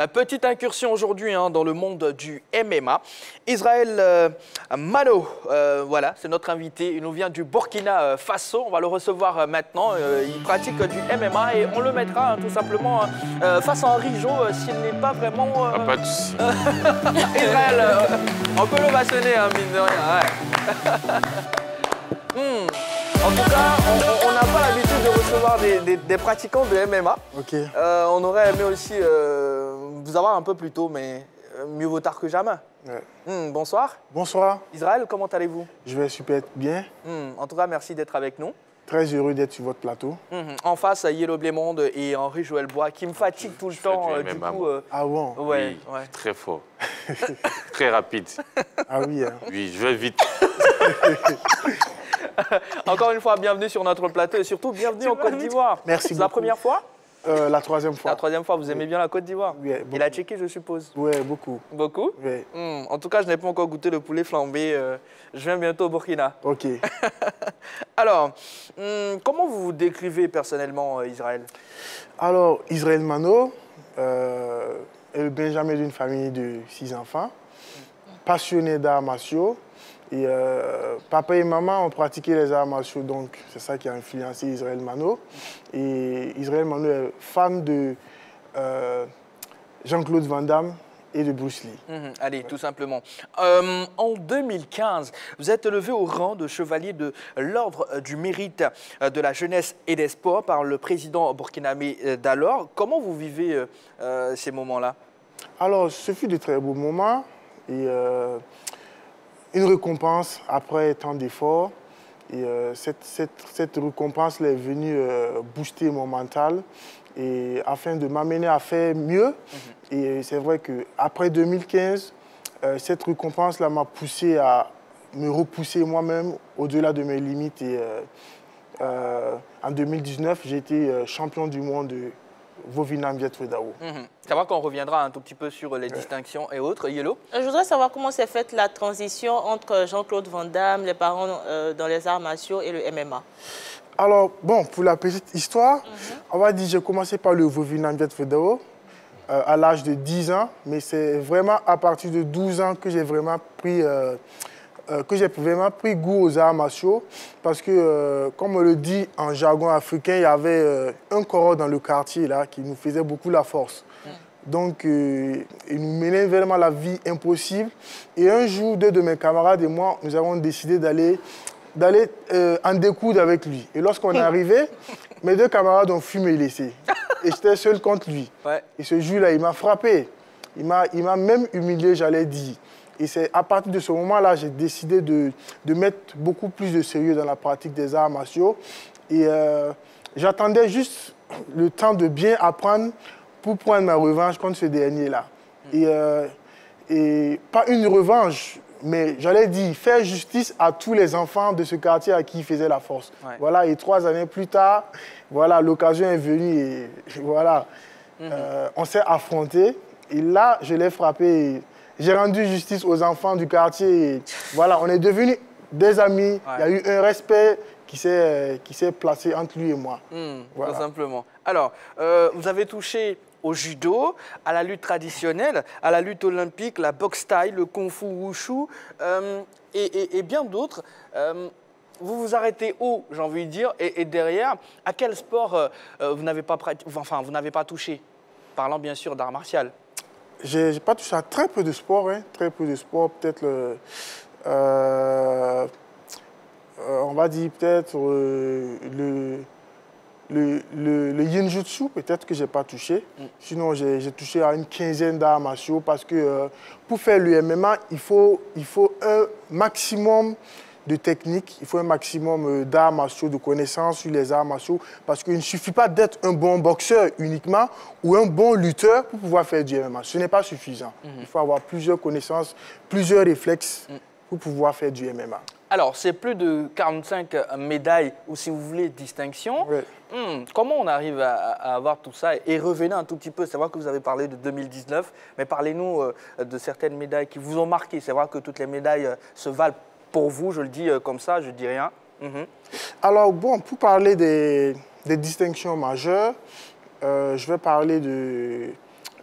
Petite incursion aujourd'hui dans le monde du MMA. Israël Mano, voilà, c'est notre invité. Il nous vient du Burkina Faso. On va le recevoir maintenant. Il pratique du MMA et on le mettra tout simplement face à Henri Jo s'il n'est pas vraiment... Pas de souci. Israël, on peut l'ovationner, mine de rien. Ouais. En tout cas, on n'a pas l'habitude de recevoir des pratiquants de MMA. Ok. On aurait aimé aussi vous avoir un peu plus tôt, mais mieux vaut tard que jamais. Ouais. Bonsoir. Bonsoir. Israël, comment allez-vous? Je vais super bien. En tout cas, merci d'être avec nous. Très heureux d'être sur votre plateau. En face, Yellow Blémonde et Henri-Joël Bois, qui me fatiguent tout le temps. Du coup, ah bon? Ouais, oui, ouais. Très fort. Très rapide. Ah oui. Hein. Oui, je vais vite. Encore une fois, bienvenue sur notre plateau et surtout bienvenue en Côte d'Ivoire. Merci beaucoup. C'est la première fois? La troisième fois. La troisième fois, vous aimez bien la Côte d'Ivoire? Oui, et la Tchéquie, je suppose? Oui, beaucoup. Beaucoup? Oui. En tout cas, je n'ai pas encore goûté le poulet flambé. Je viens bientôt au Burkina. Ok. Alors, comment vous vous décrivez personnellement, Israël? Alors, Israël Mano est le benjamin d'une famille de 6 enfants, passionné d'arts martiaux. Et papa et maman ont pratiqué les arts martiaux, donc c'est ça qui a influencé Israël Mano. Et Israël Mano est fan de Jean-Claude Van Damme et de Bruce Lee. Allez, tout simplement. En 2015, vous êtes élevé au rang de chevalier de l'Ordre du Mérite de la Jeunesse et des Sports par le président burkinabé d'alors. Comment vous vivez ces moments-là? Alors, ce fut de très beaux moments et une récompense après tant d'efforts. Et cette récompense est venue booster mon mental et afin de m'amener à faire mieux. Et c'est vrai qu'après 2015, cette récompense-là m'a poussé à me repousser moi-même au-delà de mes limites. Et en 2019, j'ai été champion du monde de Vovinam Viet-Wedao. C'est vrai qu'on reviendra un tout petit peu sur les distinctions et autres. Yellow? Je voudrais savoir comment s'est faite la transition entre Jean-Claude Van Damme, les parents dans les arts martiaux et le MMA. Alors, bon, pour la petite histoire, on va dire que j'ai commencé par le Vovinam Viet-Wedao à l'âge de 10 ans, mais c'est vraiment à partir de 12 ans que j'ai vraiment pris goût aux arts martiaux parce que, comme on le dit en jargon africain, il y avait un corps dans le quartier là, qui nous faisait beaucoup la force. Donc, il nous menait vraiment la vie impossible. Et un jour, 2 de mes camarades et moi, nous avons décidé d'aller en découdre avec lui. Et lorsqu'on est arrivé, mes 2 camarades ont fui me laisser. Et j'étais seul contre lui. Ouais. Et ce jour-là, il m'a frappé. Il m'a même humilié, j'allais dire. Et c'est à partir de ce moment-là, j'ai décidé de mettre beaucoup plus de sérieux dans la pratique des arts martiaux. Et j'attendais juste le temps de bien apprendre pour prendre ma revanche contre ce dernier-là. Et pas une revanche, mais j'allais dire faire justice à tous les enfants de ce quartier à qui il faisait la force. Ouais. Voilà, et 3 années plus tard, voilà, l'occasion est venue et voilà, on s'est affrontés. Et là, je l'ai frappé. J'ai rendu justice aux enfants du quartier. Et voilà, on est devenus des amis. Ouais. Il y a eu un respect qui s'est placé entre lui et moi. Voilà. Tout simplement. Alors, vous avez touché au judo, à la lutte traditionnelle, à la lutte olympique, la boxe thaï, le kung-fu wushu et bien d'autres. Vous vous arrêtez où, j'ai envie de dire, et derrière, à quel sport vous n'avez pas touché? Parlant bien sûr d'art martial. J'ai pas touché à très peu de sport, hein, très peu de sport, peut-être on va dire peut-être le yin-jutsu, peut-être que j'ai pas touché. Sinon, j'ai touché à une 15aine d'arts martiaux parce que pour faire le MMA, il faut un maximum de technique, il faut un maximum d'arts martiaux, de connaissances sur les arts martiaux, parce qu'il ne suffit pas d'être un bon boxeur uniquement ou un bon lutteur pour pouvoir faire du MMA. Ce n'est pas suffisant. Il faut avoir plusieurs connaissances, plusieurs réflexes pour pouvoir faire du MMA. Alors, c'est plus de 45 médailles, ou si vous voulez, distinctions. Oui. Comment on arrive à avoir tout ça? Et revenez un tout petit peu, c'est vrai que vous avez parlé de 2019, mais parlez-nous de certaines médailles qui vous ont marqué. C'est vrai que toutes les médailles se valent pour vous, je le dis comme ça, je ne dis rien. Alors, bon, pour parler des distinctions majeures, je vais parler de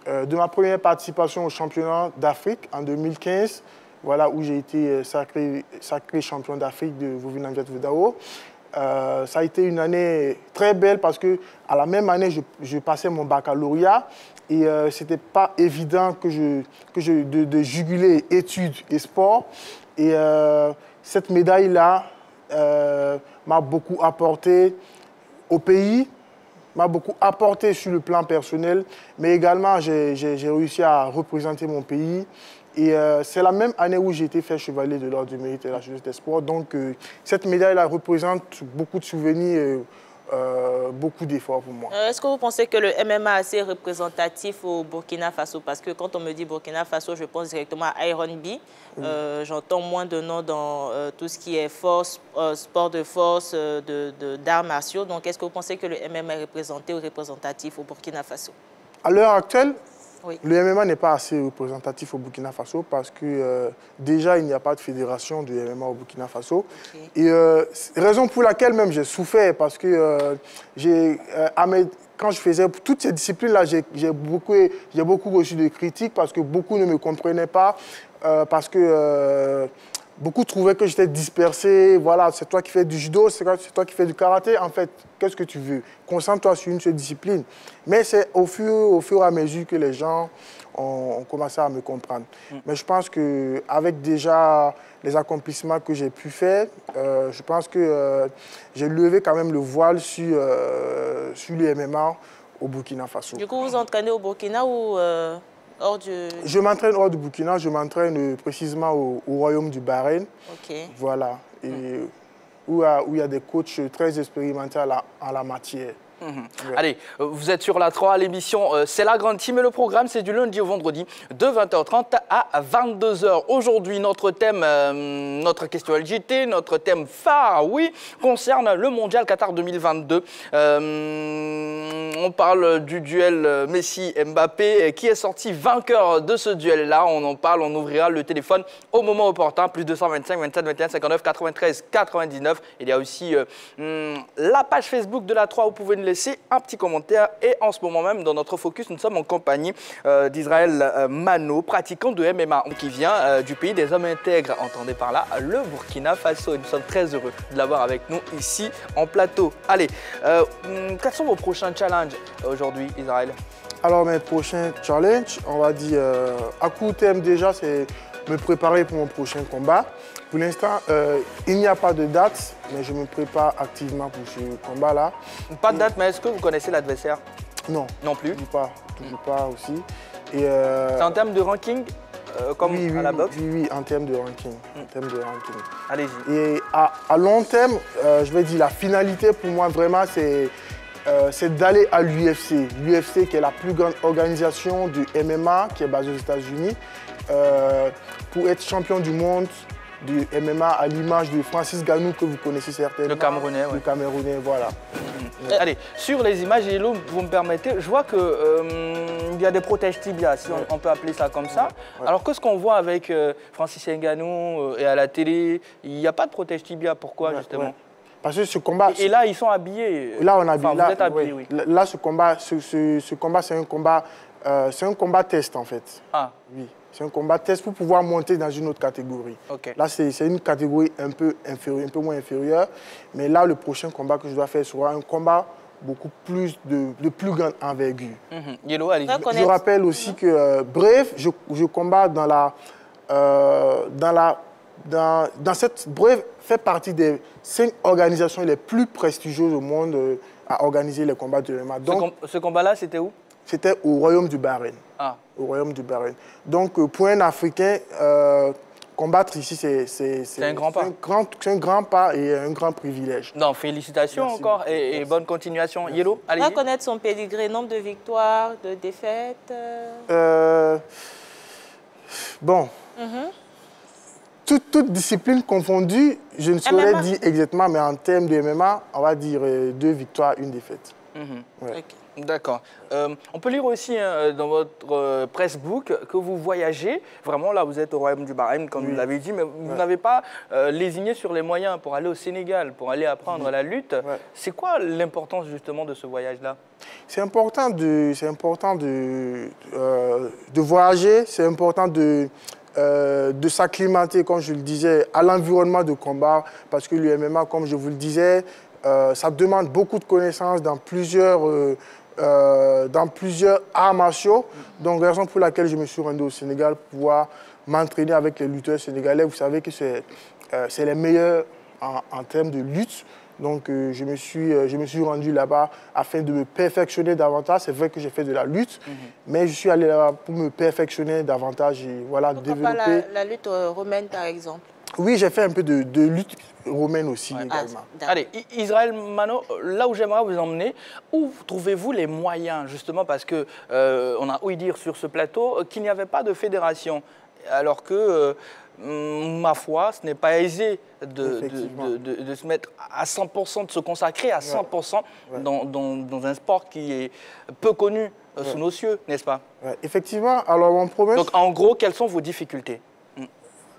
de ma première participation au championnat d'Afrique en 2015, voilà, où j'ai été sacré champion d'Afrique de Vovin-Namdiat-Vodao. Ça a été une année très belle parce que à la même année, je passais mon baccalauréat et ce n'était pas évident de juguler études et sport. Et cette médaille-là m'a beaucoup apporté au pays, m'a beaucoup apporté sur le plan personnel, mais également j'ai réussi à représenter mon pays. Et c'est la même année où j'ai été fait chevalier de l'Ordre du Mérite et de la jeunesse des sports. Donc cette médaille-là représente beaucoup de souvenirs, beaucoup d'efforts pour moi. Est-ce que vous pensez que le MMA est assez représentatif au Burkina Faso? Parce que quand on me dit Burkina Faso, je pense directement à Iron B. J'entends moins de noms dans tout ce qui est force, sport de force, d'arts martiaux. Donc est-ce que vous pensez que le MMA est représenté ou représentatif au Burkina Faso? À l'heure actuelle, oui. Le MMA n'est pas assez représentatif au Burkina Faso parce que déjà, il n'y a pas de fédération de MMA au Burkina Faso. Okay. Et raison pour laquelle même j'ai souffert parce que quand je faisais toutes ces disciplines-là, j'ai beaucoup reçu de critiques parce que beaucoup ne me comprenaient pas, parce que beaucoup trouvaient que j'étais dispersé. Voilà, c'est toi qui fais du judo, c'est toi qui fais du karaté. En fait, qu'est-ce que tu veux? Concentre-toi sur une seule discipline. Mais c'est au fur et à mesure que les gens ont commencé à me comprendre. Mais je pense qu'avec déjà les accomplissements que j'ai pu faire, je pense que j'ai levé quand même le voile sur le MMA au Burkina Faso. Du coup, vous entraînez au Burkina ou hors du... Je m'entraîne hors du Burkina, je m'entraîne précisément au Royaume du Bahreïn. Okay. Voilà, et où il y a des coachs très expérimentés en la matière. Ouais. Allez, vous êtes sur la 3, l'émission c'est la grande team et le programme c'est du lundi au vendredi de 20h30 à 22h. Aujourd'hui notre thème, notre question LJT, notre thème phare, oui, concerne le mondial Qatar 2022. On parle du duel Messi-Mbappé, qui est sorti vainqueur de ce duel-là. On en parle, on ouvrira le téléphone au moment opportun, plus 225 27 21 59 93 99. Il y a aussi la page Facebook de la 3, vous pouvez nous laisser un petit commentaire. Et en ce moment même, dans notre focus, nous sommes en compagnie d'Israël Mano, pratiquant de MMA, qui vient du pays des hommes intègres, entendez par là le Burkina Faso. Et nous sommes très heureux de l'avoir avec nous ici en plateau. Allez, quels sont vos prochains challenges aujourd'hui, Israël? Alors, mes prochains challenges, on va dire, à court terme déjà, c'est me préparer pour mon prochain combat. Pour l'instant, il n'y a pas de date, mais je me prépare activement pour ce combat-là. Pas de date, mais est-ce que vous connaissez l'adversaire? Non. Non plus? Toujours pas aussi. C'est en termes de ranking comme oui, à la boxe? Oui, en termes de ranking. Allez-y. Et à long terme, je vais dire la finalité pour moi vraiment, c'est d'aller à l'UFC. L'UFC qui est la plus grande organisation du MMA qui est basée aux États-Unis. Pour être champion du monde du MMA à l'image de Francis Ngannou que vous connaissez certainement. Le Camerounais, oui. Le Camerounais, voilà. Allez, sur les images, Yellow, vous me permettez, je vois qu'il y a des protèges tibias, si on peut appeler ça comme ça. Ouais. Alors qu'est-ce qu'on voit avec Francis Ngannou et à la télé, il n'y a pas de protège tibia, pourquoi justement? Parce que ce combat... Et là, ils sont habillés. Là, on habille. Enfin, vous êtes habillés, oui. Là, ce combat, c'est un combat test, en fait. Ah. Oui. C'est un combat test pour pouvoir monter dans une autre catégorie. Okay. Là, c'est une catégorie un peu moins inférieure. Mais là, le prochain combat que je dois faire sera un combat beaucoup plus de plus grande envergure. Yellow, allez-y. Je rappelle aussi que Brave, je combats dans cette Brave fait partie des 5 organisations les plus prestigieuses au monde à organiser les combats de MMA. Donc, ce combat-là, c'était où? C'était au Royaume du Bahreïn. Ah. Au Royaume du Bahreïn. Donc, pour un Africain, combattre ici, c'est un grand pas. C'est un grand pas et un grand privilège. Non, félicitations. Merci encore et bonne continuation. Merci. Yellow, allez-y. On va connaître son pédigré, nombre de victoires, de défaites. Bon. Toute discipline confondue, je ne saurais dire exactement, mais en termes de MMA, on va dire 2 victoires, 1 défaite. Ouais. Ok. D'accord. On peut lire aussi hein, dans votre pressbook que vous voyagez. Vraiment, là, vous êtes au Royaume du Bahreïn, comme vous l'avez dit, mais vous n'avez pas lésiné sur les moyens pour aller au Sénégal, pour aller apprendre la lutte. Ouais. C'est quoi l'importance, justement, de ce voyage-là? C'est important de voyager, c'est important de s'acclimater, comme je le disais, à l'environnement de combat, parce que le MMA, comme je vous le disais, ça demande beaucoup de connaissances dans plusieurs arts martiaux. Donc, raison pour laquelle je me suis rendu au Sénégal pour pouvoir m'entraîner avec les lutteurs sénégalais. Vous savez que c'est les meilleurs en termes de lutte. Donc, je me suis rendu là-bas afin de me perfectionner davantage. C'est vrai que j'ai fait de la lutte, mais je suis allé là-bas pour me perfectionner davantage et voilà, Pourquoi développer. pas la lutte romaine, par exemple? Oui, j'ai fait un peu de lutte romaine aussi également. Allez, Israël Mano, là où j'aimerais vous emmener, où trouvez-vous les moyens, justement, parce que on a ouï dire sur ce plateau qu'il n'y avait pas de fédération, alors que, ma foi, ce n'est pas aisé de se mettre à 100%, de se consacrer à 100% dans un sport qui est peu connu sous nos cieux, n'est-ce pas? Effectivement, alors mon problème... Donc, en gros, quelles sont vos difficultés?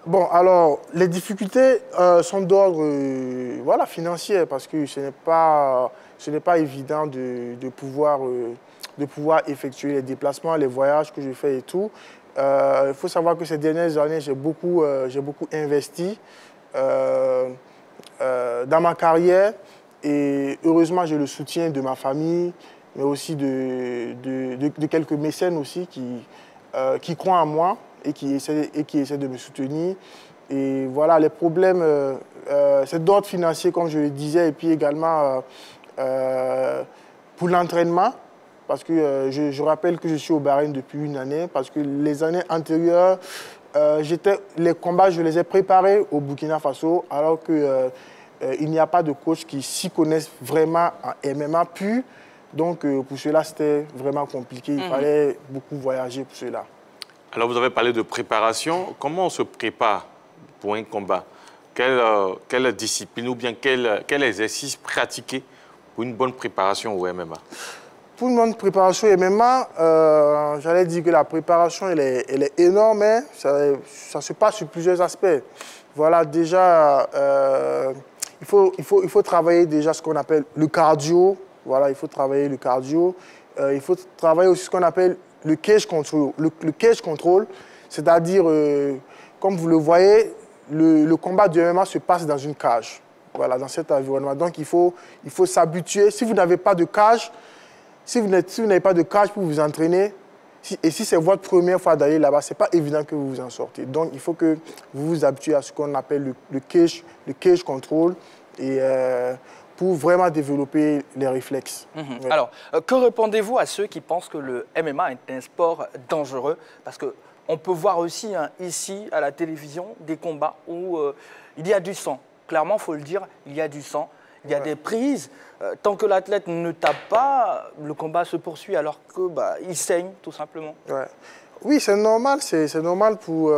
Bon, alors, les difficultés sont d'ordre voilà, financier, parce que ce n'est pas évident de pouvoir effectuer les déplacements, les voyages que je fais et tout. Il faut savoir que ces dernières années, j'ai beaucoup investi dans ma carrière et heureusement, j'ai le soutien de ma famille, mais aussi de quelques mécènes aussi qui croient en moi et qui essaient de me soutenir. Et voilà, les problèmes, c'est d'ordre financier, comme je le disais, et puis également pour l'entraînement, parce que je rappelle que je suis au Bahreïn depuis une année, parce que les années antérieures, les combats, je les ai préparés au Burkina Faso, alors qu'il n'y a pas de coach qui s'y connaissent vraiment en MMA pur. Donc, pour cela, c'était vraiment compliqué. Il fallait beaucoup voyager pour cela. Alors, vous avez parlé de préparation. Comment on se prépare pour un combat? Quelle discipline ou bien quel exercice pratiquer pour une bonne préparation au MMA? Pour une bonne préparation au MMA, j'allais dire que la préparation, elle est énorme, hein. Ça se passe sur plusieurs aspects. Voilà, déjà, il faut travailler déjà ce qu'on appelle le cardio. Voilà, il faut travailler le cardio. Il faut travailler aussi ce qu'on appelle le cage control. Le cage control, c'est-à-dire, comme vous le voyez, le combat du MMA se passe dans une cage. Voilà, dans cet environnement. Donc, il faut s'habituer. Si vous n'avez pas de cage, si vous n'avez pas de cage pour vous entraîner, et si c'est votre première fois d'aller là-bas, ce n'est pas évident que vous vous en sortez. Donc, il faut que vous vous habituez à ce qu'on appelle le cage control et pour vraiment développer les réflexes. Ouais. Alors, que répondez-vous à ceux qui pensent que le MMA est un sport dangereux? Parce qu'on peut voir aussi hein, ici, à la télévision, des combats où il y a du sang. Clairement, il faut le dire, il y a du sang. Il y a des prises. Tant que l'athlète ne tape pas, le combat se poursuit alors que il saigne, tout simplement. Ouais. Oui, c'est normal. C'est normal pour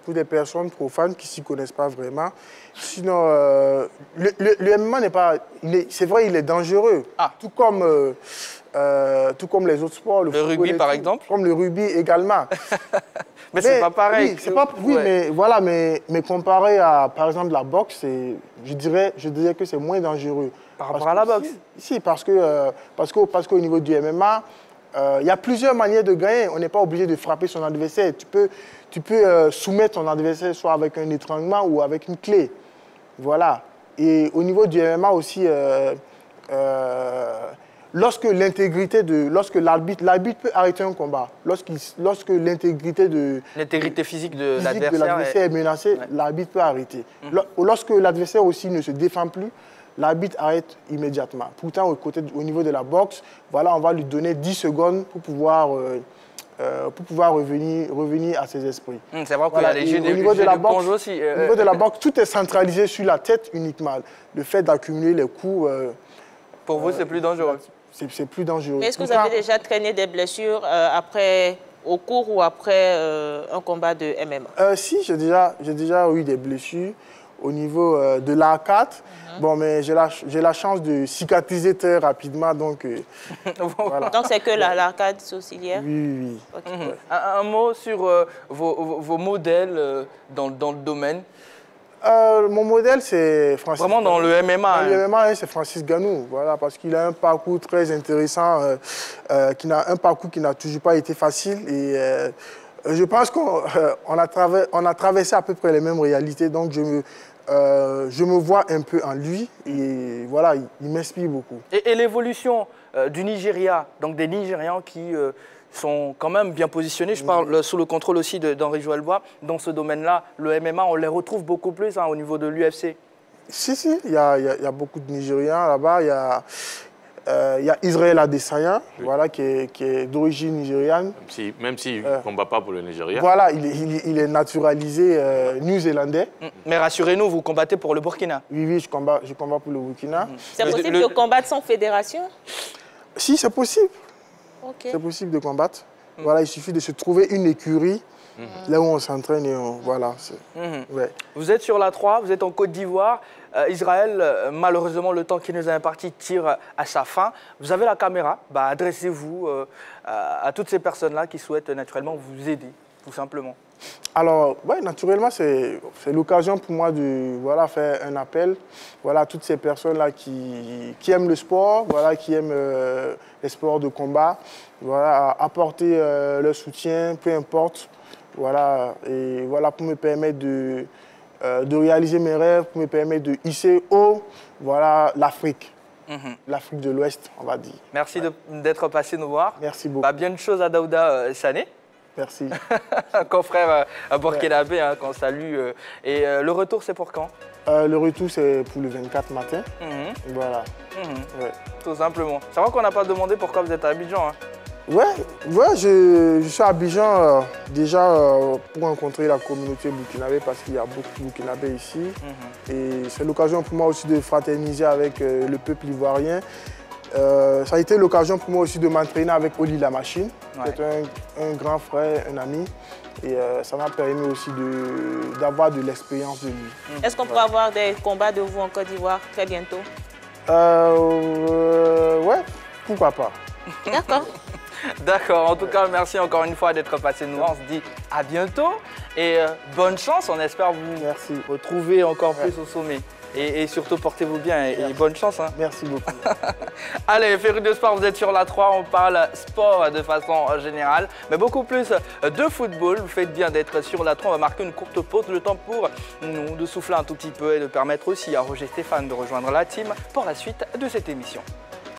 des personnes profanes qui ne s'y connaissent pas vraiment. Sinon, le MMA n'est pas... C'est vrai, il est dangereux. Ah. Tout comme les autres sports. Le rugby, par exemple? Comme le rugby également. Mais c'est pas pareil. Oui, mais voilà, mais comparé à, par exemple, la boxe, je dirais que c'est moins dangereux. Par rapport à la boxe? Si, parce qu'au niveau du MMA, il y a plusieurs manières de gagner. On n'est pas obligé de frapper son adversaire. Tu peux soumettre ton adversaire soit avec un étranglement ou avec une clé. Voilà. Et au niveau du MMA aussi, lorsque l'arbitre peut arrêter un combat, lorsque l'intégrité physique de l'adversaire est menacée, l'arbitre peut arrêter. Lorsque l'adversaire aussi ne se défend plus, l'arbitre arrête immédiatement. Pourtant, au niveau de la boxe, voilà, on va lui donner 10 secondes pour pouvoir revenir à ses esprits. C'est vrai qu'il y a les jeux de ponge aussi. Au niveau de la boxe, tout est centralisé sur la tête uniquement. Le fait d'accumuler les coups... pour vous, c'est plus dangereux? C'est plus dangereux. Mais est-ce que vous avez déjà traîné des blessures au cours ou après un combat de MMA? Si, j'ai déjà eu des blessures au niveau de l'arcade. Bon, mais j'ai la chance de cicatriser très rapidement, donc voilà. Donc c'est que l'arcade sourcilière? Oui. Okay. Ouais. Un mot sur vos modèles dans le domaine. Mon modèle, c'est Francis. Vraiment dans le MMA. Dans le MMA, c'est Francis Ngannou, voilà, parce qu'il a un parcours très intéressant, un parcours qui n'a toujours pas été facile. Et je pense qu'on a traversé à peu près les mêmes réalités, donc je me vois un peu en lui. Et voilà, il m'inspire beaucoup. Et l'évolution du Nigeria, donc des Nigérians qui sont quand même bien positionnés. Je parle sous le contrôle aussi d'Henri Joël-Bois. Dans ce domaine-là, le MMA, on les retrouve beaucoup plus au niveau de l'UFC. Si, il y a beaucoup de Nigérians là-bas. Il y a Israël Adesanya, voilà, qui est d'origine nigériane. Même s'il ne combat pas pour le Nigeria. Voilà, il est naturalisé néo-zélandais. Mais rassurez-nous, vous combattez pour le Burkina. Oui, je combat pour le Burkina. C'est possible de combattre sans fédération? Si, c'est possible. Okay. C'est possible de combattre. Voilà, il suffit de se trouver une écurie là où on s'entraîne et voilà. Ouais. Vous êtes sur la 3, vous êtes en Côte d'Ivoire. Israël, malheureusement, le temps qui nous est imparti tire à sa fin. Vous avez la caméra, adressez-vous à toutes ces personnes-là qui souhaitent naturellement vous aider, tout simplement. Alors, naturellement, c'est l'occasion pour moi de faire un appel à toutes ces personnes-là qui aiment le sport, qui aiment les sports de combat, apporter leur soutien, peu importe, et pour me permettre de réaliser mes rêves, pour me permettre de hisser haut l'Afrique. L'Afrique de l'Ouest, on va dire. Merci d'être passé nous voir. Merci beaucoup. Bien de choses à Daouda Sané. Merci. Un confrère burkinabé qu'on salue. Et le retour, c'est pour quand? Le retour, c'est pour le 24 matin. Voilà. Ouais. Tout simplement. C'est vrai qu'on n'a pas demandé pourquoi vous êtes à Abidjan. Je suis à Abidjan déjà pour rencontrer la communauté burkinabé parce qu'il y a beaucoup de burkinabés ici. Et c'est l'occasion pour moi aussi de fraterniser avec le peuple ivoirien. Ça a été l'occasion pour moi aussi de m'entraîner avec Oli La Machine, qui est un grand frère, un ami. Et ça m'a permis aussi d'avoir de l'expérience de lui. Est-ce qu'on pourra avoir des combats de vous en Côte d'Ivoire très bientôt? Ouais, pourquoi pas. D'accord. D'accord. En tout cas, merci encore une fois d'être passé nous voir. On se dit à bientôt et bonne chance. On espère vous retrouver encore plus au sommet. Et surtout, portez-vous bien et bonne chance. Merci beaucoup. Allez, Férus de Sport, vous êtes sur la 3, on parle sport de façon générale, mais beaucoup plus de football. Vous faites bien d'être sur la 3, on va marquer une courte pause, le temps pour nous de souffler un tout petit peu et de permettre aussi à Roger Stéphane de rejoindre la team pour la suite de cette émission.